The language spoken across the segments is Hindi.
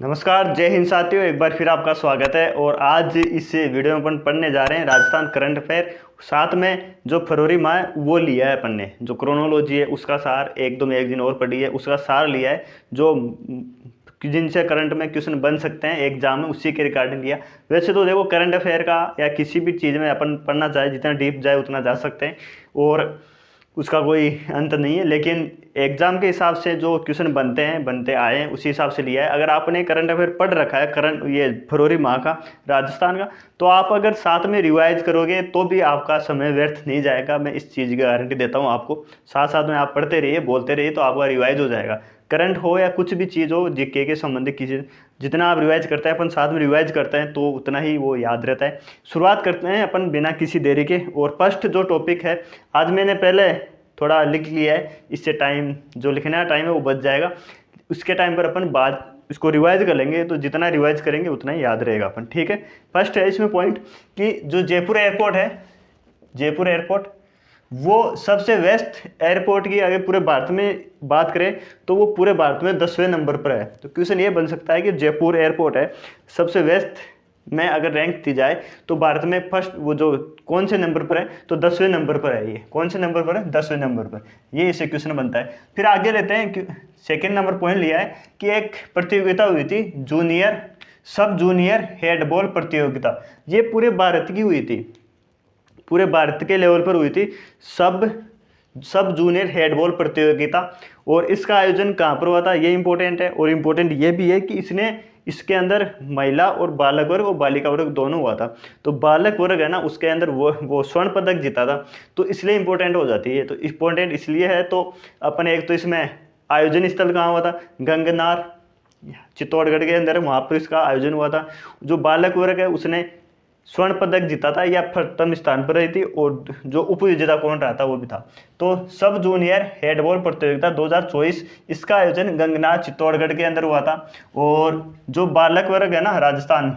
नमस्कार, जय हिंद साथियों। एक बार फिर आपका स्वागत है। और आज इस वीडियो में अपन पढ़ने जा रहे हैं राजस्थान करंट अफेयर। साथ में जो फरवरी माह है वो लिया है अपन ने, जो क्रोनोलॉजी है उसका सार, एक दिन और पढ़ी है उसका सार लिया है, जो जिनसे करंट में क्वेश्चन बन सकते हैं एग्जाम में, उसी के रिगार्डिंग लिया। वैसे तो देखो, करंट अफेयर का या किसी भी चीज़ में अपन पढ़ना चाहे जितना डीप जाए उतना जा सकते हैं और उसका कोई अंत नहीं है, लेकिन एग्जाम के हिसाब से जो क्वेश्चन बनते आए हैं उसी हिसाब से लिया है। अगर आपने करंट अफेयर पढ़ रखा है करंट ये फरवरी माह का राजस्थान का, तो आप अगर साथ में रिवाइज करोगे तो भी आपका समय व्यर्थ नहीं जाएगा। मैं इस चीज़ की गारंटी देता हूँ आपको। साथ साथ में आप पढ़ते रहिए, बोलते रहिए, तो आपका रिवाइज हो जाएगा। करंट हो या कुछ भी चीज़ हो, जीके के संबंधित किसी, जितना आप रिवाइज करते हैं, अपन साथ में रिवाइज करते हैं तो उतना ही वो याद रहता है। शुरुआत करते हैं अपन बिना किसी देरी के। और फर्स्ट जो टॉपिक है, आज मैंने पहले थोड़ा लिख लिया है, इससे टाइम जो लिखना टाइम है वो बच जाएगा। उसके टाइम पर अपन बाद इसको रिवाइज कर लेंगे, तो जितना रिवाइज करेंगे उतना ही याद रहेगा अपन। ठीक है, फर्स्ट है इसमें पॉइंट कि जो जयपुर एयरपोर्ट है, जयपुर एयरपोर्ट वो सबसे वेस्ट एयरपोर्ट की अगर पूरे भारत में बात करें तो वो पूरे भारत में 10वें नंबर पर है। तो क्वेश्चन ये बन सकता है कि जयपुर एयरपोर्ट है सबसे वेस्ट में अगर रैंक दी जाए तो भारत में फर्स्ट वो जो कौन से नंबर पर है, तो 10वें नंबर पर है। ये कौन से नंबर पर है? 10वें नंबर पर। ये इससे क्वेश्चन बनता है। फिर आगे लेते हैं, सेकेंड नंबर पॉइंट लिया है कि एक प्रतियोगिता हुई थी, जूनियर सब जूनियर हेडबॉल प्रतियोगिता। ये पूरे भारत की हुई थी, पूरे भारत के लेवल पर हुई थी सब जूनियर हेडबॉल प्रतियोगिता। और इसका आयोजन कहाँ पर हुआ था, ये इंपॉर्टेंट है। और इम्पोर्टेंट ये भी है कि इसके अंदर महिला और बालक वर्ग और बालिका वर्ग दोनों हुआ था। तो बालक वर्ग है ना, उसके अंदर वो स्वर्ण पदक जीता था, तो इसलिए इंपॉर्टेंट हो जाती है। तो इंपॉर्टेंट इसलिए है, तो अपन एक तो इसमें आयोजन स्थल कहाँ हुआ था, गंगनार चित्तौड़गढ़ के अंदर, वहाँ पर इसका आयोजन हुआ था। जो बालक वर्ग है उसने स्वर्ण पदक जीता था या प्रथम स्थान पर रही थी, और जो उप विजेता कौन रहा था वो भी था। तो सब जूनियर हेडबॉल प्रतियोगिता 2024, इसका आयोजन गंगनार चित्तौड़गढ़ के अंदर हुआ था। और जो बालक वर्ग है ना, राजस्थान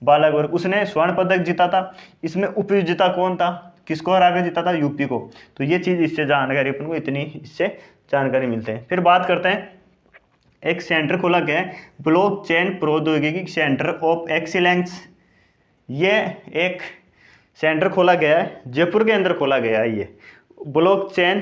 बालक वर्ग, उसने स्वर्ण पदक जीता था। इसमें उप विजेता कौन था, किसको हरा कर जीता था? यूपी को। तो ये चीज़ इससे जानकारी अपन को इतनी इससे जानकारी मिलते हैं। फिर बात करते हैं, एक सेंटर खोला गया है, ब्लॉकचेन प्रौद्योगिकी सेंटर ऑफ एक्सीलेंस। ये एक सेंटर खोला गया है, जयपुर के अंदर खोला गया है। ये ब्लॉकचेन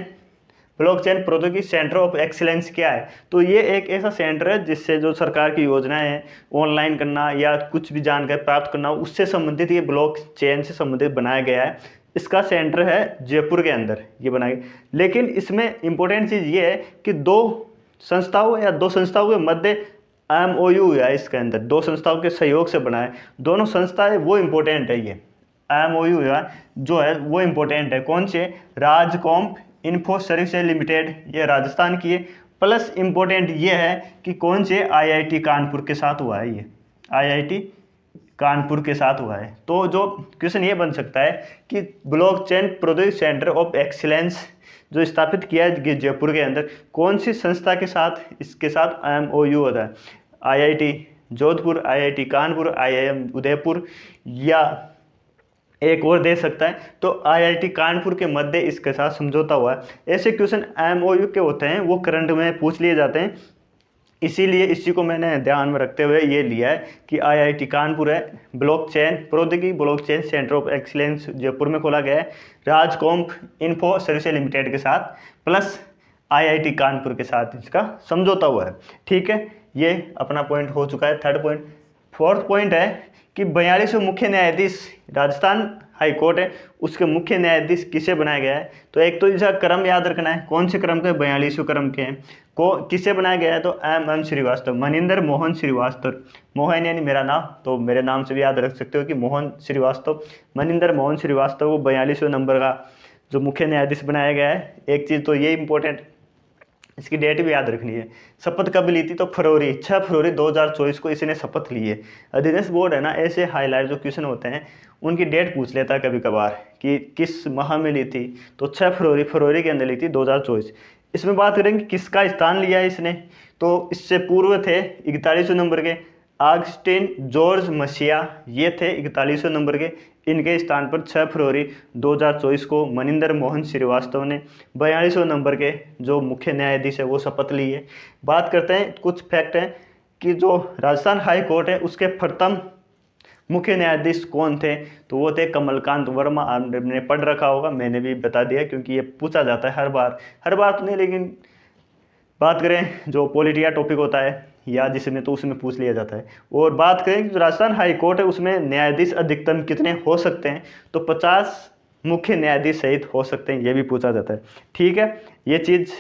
प्रौद्योगिकी सेंटर ऑफ एक्सीलेंस क्या है? तो ये एक ऐसा सेंटर है जिससे जो सरकार की योजनाएं हैं, ऑनलाइन करना या कुछ भी जानकारी प्राप्त करना, उससे संबंधित ये ब्लॉकचेन से संबंधित बनाया गया है। इसका सेंटर है जयपुर के अंदर ये बनाया। लेकिन इसमें इंपॉर्टेंट चीज़ ये है कि दो संस्थाओं के मध्य MOU है। इसके अंदर दो संस्थाओं के सहयोग से बना है, दोनों संस्थाएं वो इम्पोर्टेंट है। ये MOU है जो है वो इम्पोर्टेंट है। कौन से? राजकॉम्प इन्फो सर्विस लिमिटेड, ये राजस्थान की है। प्लस इम्पोर्टेंट ये है कि कौन से IIT कानपुर के साथ हुआ है। ये IIT कानपुर के साथ हुआ है। तो जो क्वेश्चन ये बन सकता है कि ब्लॉकचेन प्रौद्योगिकी सेंटर ऑफ एक्सीलेंस जो स्थापित किया है जयपुर के अंदर, कौन सी संस्था के साथ इसके साथ MOU होता है? IIT Jodhpur, IIT Kanpur, IIM Udaipur, या एक और दे सकता है तो IIT कानपुर के मध्य इसके साथ समझौता हुआ है। ऐसे क्वेश्चन MOU के होते हैं, वो करंट में पूछ लिए जाते हैं। इसीलिए इसी को मैंने ध्यान में रखते हुए ये लिया है कि IIT कानपुर है, ब्लॉकचेन प्रौद्योगिकी blockchain centre of excellence Jaipur में खोला गया है, राजकॉम्प इन्फो सर्विस लिमिटेड के साथ, प्लस IIT कानपुर के साथ इसका समझौता हुआ है। ठीक है, ये अपना पॉइंट हो चुका है, थर्ड पॉइंट। फोर्थ पॉइंट है कि 42वें मुख्य न्यायाधीश राजस्थान हाई कोर्ट है, उसके मुख्य न्यायाधीश किसे बनाया गया है? तो एक तो इसका क्रम याद रखना है, कौन से क्रम के? 42वें क्रम के हैं। को किसे बनाया गया है? तो MM श्रीवास्तव, मनिंदर मोहन श्रीवास्तव। मोहन यानी मेरा नाम, तो मेरे नाम से भी याद रख सकते हो कि मोहन श्रीवास्तव, मनिंदर मोहन श्रीवास्तव को 42वें नंबर का जो मुख्य न्यायाधीश बनाया गया है। एक चीज़ तो ये इंपॉर्टेंट, इसकी डेट भी याद रखनी है। शपथ कब ली थी? तो 6 फरवरी 2024 को इसने शपथ ली है। अधिदेश बोर्ड है ना, ऐसे हाईलाइट जो क्वेश्चन होते हैं उनकी डेट पूछ लेता है कभी कभार कि किस माह में ली थी। तो 6 फरवरी के अंदर ली थी 2024। इसमें बात करेंगे किसका स्थान लिया है इसने, तो इससे पूर्व थे 41वें नंबर के ऑगस्टिन जॉर्ज मसिया, ये थे 41वें नंबर के। इनके स्थान पर 6 फरवरी 2024 को मनिंदर मोहन श्रीवास्तव ने 42वें नंबर के जो मुख्य न्यायाधीश है वो शपथ ली है। बात करते हैं, कुछ फैक्ट हैं कि जो राजस्थान हाई कोर्ट है उसके प्रथम मुख्य न्यायाधीश कौन थे, तो वो थे कमलकांत वर्मा। आपने पढ़ रखा होगा, मैंने भी बता दिया क्योंकि ये पूछा जाता है हर बार तो नहीं, लेकिन बात करें जो पॉलिटिया टॉपिक होता है या जिसमें, तो उसमें पूछ लिया जाता है। और बात करें जो राजस्थान हाई कोर्ट है उसमें न्यायाधीश अधिकतम कितने हो सकते हैं, तो 50 मुख्य न्यायाधीश सहित हो सकते हैं, ये भी पूछा जाता है। ठीक है, ये चीज़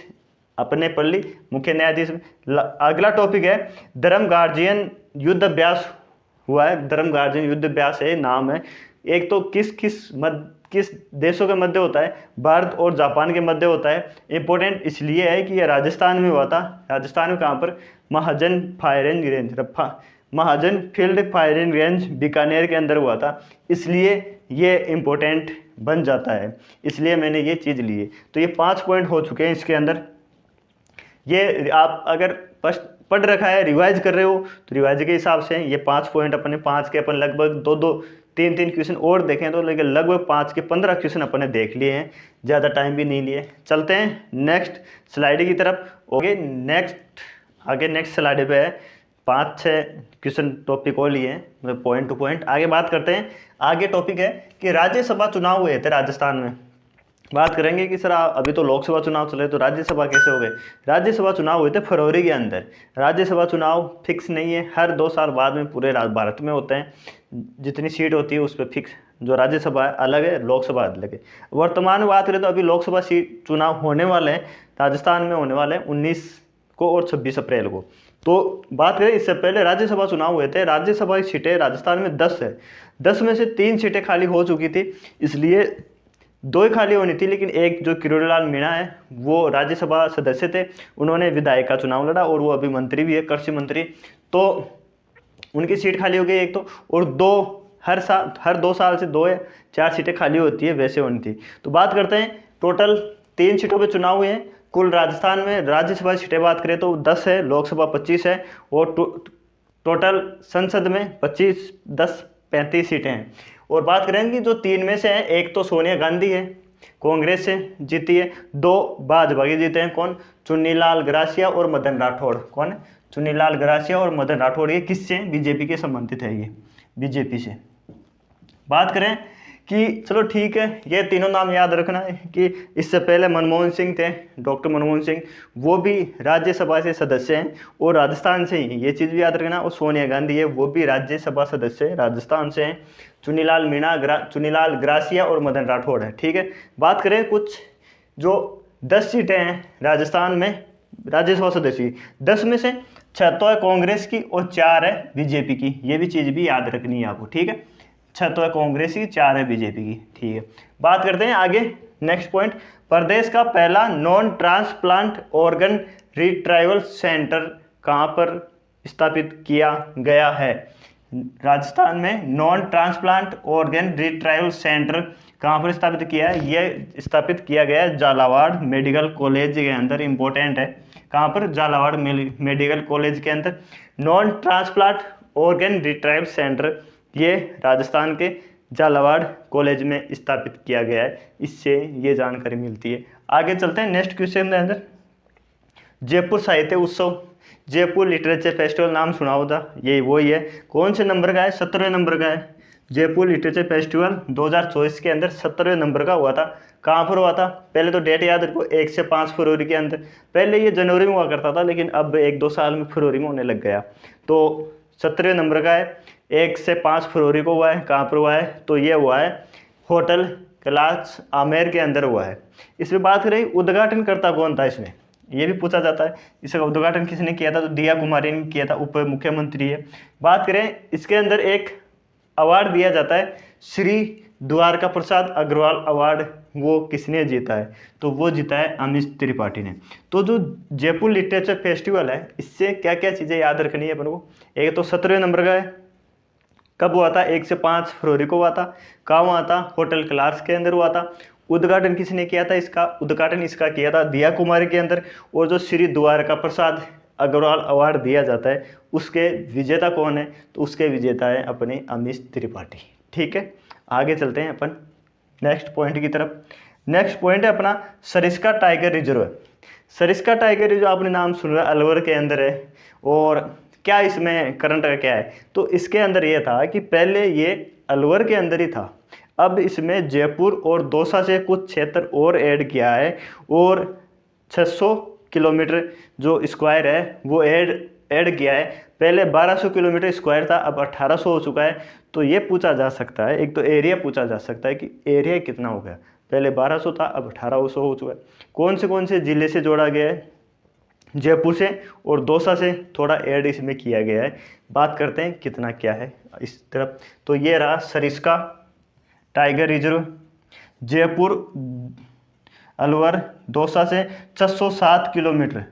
अपने पढ़ ली मुख्य न्यायाधीश में। अगला टॉपिक है धर्म गार्जियन युद्ध अभ्यास हुआ है। धर्म गार्जियन युद्ध अभ्यास है नाम है। एक तो किस देशों के मध्य होता है, भारत और जापान के मध्य होता है। इंपॉर्टेंट इसलिए है कि यह राजस्थान में हुआ था। राजस्थान में कहाँ पर, महाजन फायरिंग रेंज, महाजन फील्ड फायरिंग रेंज बीकानेर के अंदर हुआ था, इसलिए ये इम्पोर्टेंट बन जाता है, इसलिए मैंने ये चीज़ ली है। तो ये 5 पॉइंट हो चुके हैं इसके अंदर। ये आप अगर पढ़ रखा है, रिवाइज कर रहे हो, तो रिवाइज के हिसाब से ये 5 पॉइंट अपने 5 के अपन लगभग 2-2 3-3 क्वेश्चन और देखें तो लेकिन लगभग 5 के 15 क्वेश्चन अपने देख लिए हैं, ज़्यादा टाइम भी नहीं लिए। चलते हैं नेक्स्ट स्लाइड की तरफ। ओके, नेक्स्ट स्लाइड पे है 5-6 क्वेश्चन टॉपिक और लिए हैं, मतलब पॉइंट टू पॉइंट आगे बात करते हैं। आगे टॉपिक है कि राज्यसभा चुनाव हुए थे राजस्थान में। बात करेंगे कि सर अभी तो लोकसभा चुनाव चले तो राज्यसभा कैसे हो गए। राज्यसभा चुनाव हुए थे फरवरी के अंदर। राज्यसभा चुनाव फिक्स नहीं है, हर 2 साल बाद में पूरे भारत में होते हैं। जितनी सीट होती है उस पर फिक्स, जो राज्यसभा अलग है, लोकसभा अलग है। वर्तमान में बात करें तो अभी लोकसभा सीट चुनाव होने वाले हैं, राजस्थान में होने वाले हैं 19 को और 26 अप्रैल को। तो बात करें इससे पहले राज्यसभा चुनाव हुए थे। राज्यसभा की सीटें राजस्थान में 10 है, 10 में से 3 सीटें खाली हो चुकी थी, इसलिए 2 ही खाली होनी थी। लेकिन एक जो किरोड़ीलाल मीणा है वो राज्यसभा सदस्य थे, उन्होंने विधायक का चुनाव लड़ा और वो अभी मंत्री भी है, कृषि मंत्री, तो उनकी सीट खाली हो गई एक तो, और 2 हर 2 साल से 2 या 4 सीटें खाली होती है, वैसे होनी थी। तो बात करते हैं टोटल 3 सीटों पे चुनाव हुए हैं। कुल राजस्थान में राज्यसभा सीटें बात करें तो 10 है, लोकसभा 25 है, और टोटल संसद में 35 सीटें हैं। और बात करेंगे जो 3 में से हैं, एक तो सोनिया गांधी है, कांग्रेस से जीती है, 2 भाजपा के जीते हैं, कौन, चुन्नीलाल गरासिया और मदन राठौड़। कौन है, चुन्नीलाल गरासिया और मदन राठौड़। ये किससे, बीजेपी के संबंधित है, ये बीजेपी से। बात करें कि चलो ठीक है, ये तीनों नाम याद रखना है कि इससे पहले मनमोहन सिंह थे, डॉक्टर मनमोहन सिंह, वो भी राज्यसभा से सदस्य हैं और राजस्थान से ही, ये चीज़ भी याद रखना। और सोनिया गांधी है, वो भी राज्यसभा सदस्य है, राजस्थान से हैं। चुन्नीलाल मीणा, चुन्नीलाल गरासिया और मदन राठौड़ है। ठीक है, बात करें कुछ जो 10 सीटें हैं राजस्थान में राज्यसभा सदस्य की, 10 में से 6 तो है कांग्रेस की और 4 है बीजेपी की, ये भी चीज़ भी याद रखनी है आपको। ठीक है, 6 तो है कांग्रेस की, 4 है बीजेपी की। ठीक है, बात करते हैं आगे नेक्स्ट पॉइंट। प्रदेश का पहला non transplant organ retrieval centre कहाँ पर स्थापित किया गया है। राजस्थान में non transplant organ retrieval centre कहाँ पर स्थापित किया है, ये स्थापित किया गया है झालावाड़ मेडिकल कॉलेज के अंदर। इंपॉर्टेंट है, कहाँ पर, झालावाड़ मेडिकल कॉलेज के अंदर non transplant organ retrieval centre, ये राजस्थान के झालावाड़ कॉलेज में स्थापित किया गया है। इससे ये जानकारी मिलती है। आगे चलते हैं नेक्स्ट क्वेश्चन के अंदर। जयपुर साहित्य उत्सव, जयपुर लिटरेचर फेस्टिवल नाम सुना होगा, ये वही है। कौन से नंबर का है, 17वें नंबर का है। जयपुर लिटरेचर फेस्टिवल 2024 के अंदर 17वें नंबर का हुआ था। कहाँ पर हुआ था, पहले तो डेट याद रखो, 1 से 5 फरवरी के अंदर। पहले ये जनवरी में हुआ करता था, लेकिन अब 1-2 साल में फरवरी में होने लग गया। तो 17वें नंबर का है, 1 से 5 फरवरी को हुआ है। कहाँ पर हुआ है, तो ये हुआ है होटल कैलाश आमेर के अंदर हुआ है। इसमें बात करें उद्घाटनकर्ता कौन था, इसमें ये भी पूछा जाता है। इसका उद्घाटन किसने किया था, तो दिया कुमारी ने किया था, उप मुख्यमंत्री है। बात करें इसके अंदर एक अवार्ड दिया जाता है, श्री द्वारका प्रसाद अग्रवाल अवार्ड, वो किसने जीता है, तो वो जीता है अमित त्रिपाठी ने। तो जो जयपुर लिटरेचर फेस्टिवल है, इससे क्या क्या चीज़ें याद रखनी है अपन को। एक तो 17वें नंबर का है, कब हुआ था, 1 से 5 फरवरी को हुआ था। कहाँ हुआ था, होटल कैलाश के अंदर हुआ था। उद्घाटन किसने किया था, इसका उद्घाटन इसका किया था दिया कुमारी के अंदर। और जो श्री द्वारका प्रसाद अग्रवाल अवार्ड दिया जाता है, उसके विजेता कौन है, तो उसके विजेता है अपने अमित त्रिपाठी। ठीक है, आगे चलते हैं अपन नेक्स्ट पॉइंट की तरफ। नेक्स्ट पॉइंट है अपना Sariska tiger reserve. Sariska tiger reserve आपने नाम सुन रहा है, अलवर के अंदर है। और क्या इसमें करंट का क्या है, तो इसके अंदर ये था कि पहले ये अलवर के अंदर ही था, अब इसमें जयपुर और दौसा से कुछ क्षेत्र और ऐड किया है और 600 किलोमीटर जो स्क्वायर है वो ऐड किया है। पहले 1200 किलोमीटर स्क्वायर था, अब 1800 हो चुका है। तो ये पूछा जा सकता है, एक तो एरिया पूछा जा सकता है कि एरिया कितना हो गया, पहले 1200 था अब 1800 हो चुका है। कौन से ज़िले से जोड़ा गया है, जयपुर से और दौसा से थोड़ा ऐड इसमें किया गया है। बात करते हैं कितना क्या है इस तरफ। तो ये रहा सरिस्का टाइगर रिजर्व, जयपुर अलवर दौसा से 607 kilometre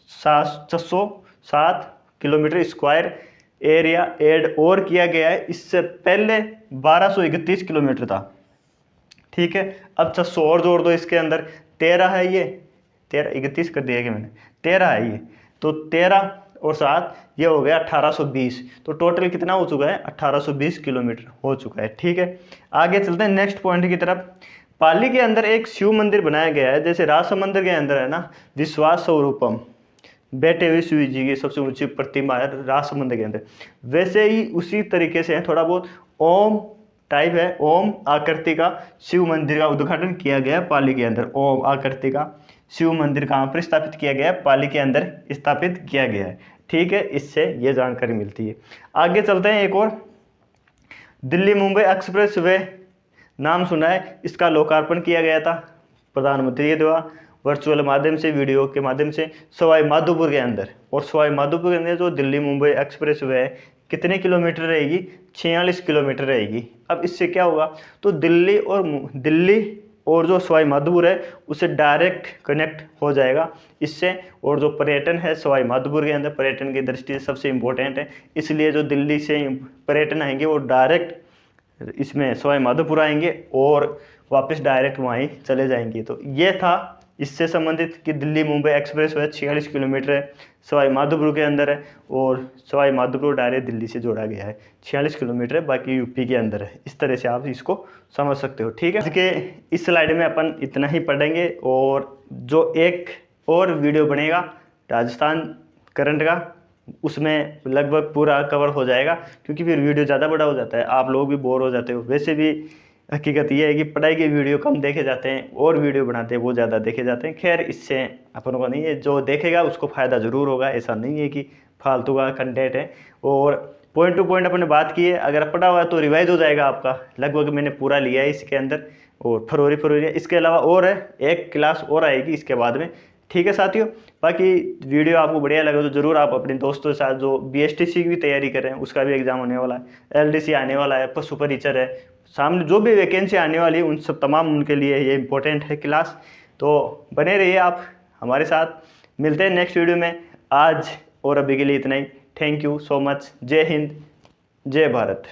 607 kilometre square area add और किया गया है। इससे पहले 1231 किलोमीटर था, ठीक है। अब 600 और जोड़ दो इसके अंदर, 13 है ये, 13 31 कर दिया कि मैंने, 13 है ये, तो 13 और 7 ये हो गया 1820। तो टोटल कितना हो चुका है, 1820 किलोमीटर हो चुका है, ठीक है। आगे चलते हैं नेक्स्ट पॉइंट की तरफ। पाली के अंदर एक शिव मंदिर बनाया गया है, जैसे राज मंदिर के अंदर है ना विश्वास स्वरूपम, बैठे हुए शिव जी की सबसे ऊंची प्रतिमा है राज मंदिर के अंदर, वैसे ही उसी तरीके से है, थोड़ा बहुत ओम टाइप है, ओम आकृति का शिव मंदिर का उद्घाटन किया गया है पाली के अंदर। ओम आकृति का शिव मंदिर कहाँ पर स्थापित किया गया है, पाली के अंदर स्थापित किया गया है, ठीक है। इससे ये जानकारी मिलती है। आगे चलते हैं, एक और दिल्ली मुंबई एक्सप्रेस वे नाम सुना है, इसका लोकार्पण किया गया था प्रधानमंत्री के द्वारा वर्चुअल माध्यम से, वीडियो के माध्यम से सवाई माधोपुर के अंदर। और सवाई माधोपुर के अंदर जो दिल्ली मुंबई एक्सप्रेस वे है कितने किलोमीटर रहेगी, 46 किलोमीटर रहेगी। अब इससे क्या होगा, तो दिल्ली और जो सवाई माधोपुर है उससे डायरेक्ट कनेक्ट हो जाएगा इससे। और जो पर्यटन है सवाई माधोपुर के अंदर पर्यटन की दृष्टि से सबसे इम्पोर्टेंट है, इसलिए जो दिल्ली से पर्यटन आएंगे वो डायरेक्ट इसमें सवाई माधोपुर आएंगे और वापस डायरेक्ट वहीं चले जाएंगे। तो ये था इससे संबंधित कि Delhi Mumbai express way 46 kilometre है, सवाई माधोपुर के अंदर है और सवाई माधोपुर डायरेक्ट दिल्ली से जोड़ा गया है, 46 किलोमीटर है, बाकी यूपी के अंदर है। इस तरह से आप इसको समझ सकते हो, ठीक है। इसके इस स्लाइड में अपन इतना ही पढ़ेंगे और जो एक और वीडियो बनेगा राजस्थान करंट का उसमें लगभग पूरा कवर हो जाएगा, क्योंकि फिर वीडियो ज़्यादा बड़ा हो जाता है, आप लोग भी बोर हो जाते हो। वैसे भी हकीकत ये है कि पढ़ाई के वीडियो कम देखे जाते हैं और वीडियो बनाते हैं वो ज़्यादा देखे जाते हैं। खैर इससे अपन को नहीं है, जो देखेगा उसको फ़ायदा ज़रूर होगा, ऐसा नहीं है कि फालतू का कंटेंट है। और पॉइंट टू पॉइंट अपने बात की है, अगर पढ़ा हुआ है तो रिवाइज हो जाएगा आपका, लगभग मैंने पूरा लिया है इसके अंदर। और फरवरी इसके अलावा और है, एक क्लास और आएगी इसके बाद में, ठीक है साथियों। बाकी वीडियो आपको बढ़िया लगे तो ज़रूर आप अपने दोस्तों के साथ, जो BSTC की भी तैयारी कर रहे हैं उसका भी एग्जाम होने वाला है, LDC आने वाला है, पशु परिचर है, सामने जो भी वैकेंसी आने वाली है उन सब तमाम उनके लिए ये इंपॉर्टेंट है क्लास। तो बने रहिए आप हमारे साथ, मिलते हैं नेक्स्ट वीडियो में। आज और अभी के लिए इतना ही, थैंक यू सो मच, जय हिंद जय भारत।